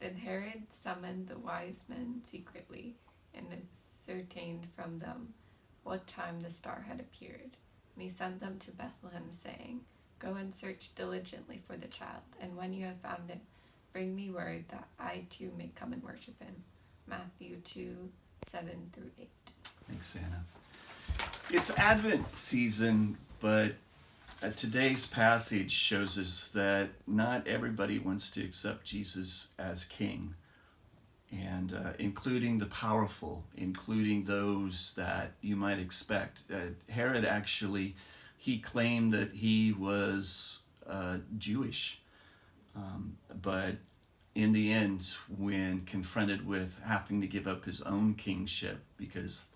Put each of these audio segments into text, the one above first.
Then Herod summoned the wise men secretly and ascertained from them what time the star had appeared. And he sent them to Bethlehem, saying, "Go and search diligently for the child, and when you have found him, bring me word that I too may come and worship him." Matthew 2:7-8. Thanks, Anna. It's Advent season, but today's passage shows us that not everybody wants to accept Jesus as king, and including the powerful, including those that you might expect. Herod actually, he claimed that he was Jewish, but in the end, when confronted with having to give up his own kingship because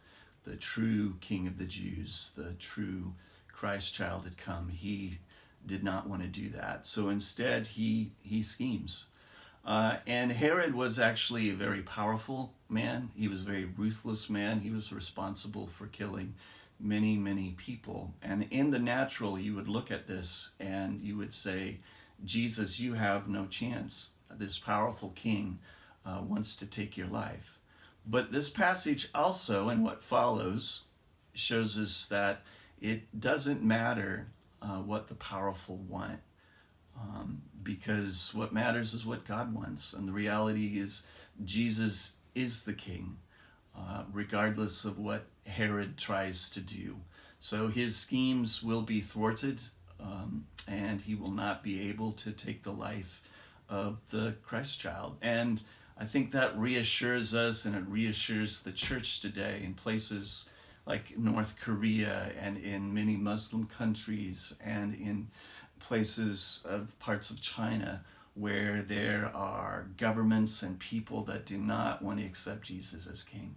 the true king of the Jews, the true Christ child had come, he did not want to do that. So instead, he schemes. And Herod was actually a very powerful man. He was a very ruthless man. He was responsible for killing many, many people. And in the natural, you would look at this and you would say, Jesus, you have no chance. This powerful king wants to take your life. But this passage also, and what follows, shows us that it doesn't matter what the powerful want, because what matters is what God wants. And the reality is Jesus is the king, regardless of what Herod tries to do. So his schemes will be thwarted, and he will not be able to take the life of the Christ child. And I think that reassures us, and it reassures the church today in places like North Korea and in many Muslim countries and in places of parts of China where there are governments and people that do not want to accept Jesus as king.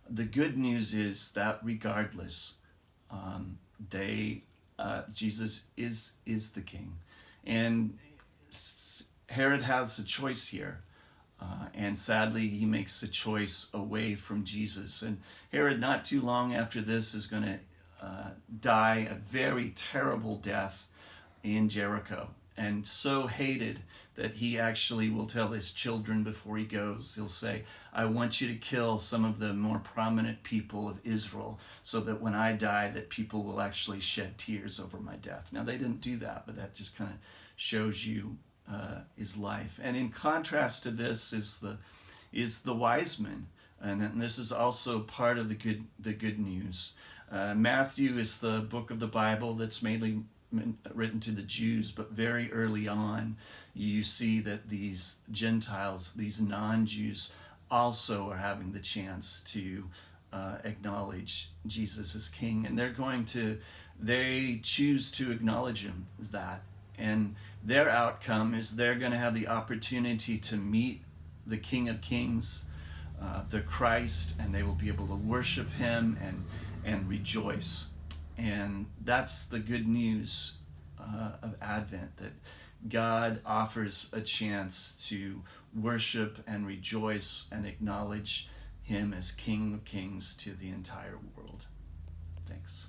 The good news is that regardless, Jesus is the king. And Herod has a choice here. And sadly, he makes a choice away from Jesus. And Herod, not too long after this, is going to die a very terrible death in Jericho. And so hated that he actually will tell his children before he goes, he'll say, "I want you to kill some of the more prominent people of Israel so that when I die, that people will actually shed tears over my death." Now, they didn't do that, but that just kind of shows you his life. And in contrast to this is the wise men, and this is also part of the good news. Matthew is the book of the Bible that's mainly written to the Jews, but very early on you see that these Gentiles, these non-Jews, also are having the chance to acknowledge Jesus as king, and they choose to acknowledge him as that. And their outcome is they're going to have the opportunity to meet the King of Kings, the Christ, and they will be able to worship him and rejoice. And that's the good news of Advent, that God offers a chance to worship and rejoice and acknowledge him as King of Kings to the entire world. Thanks.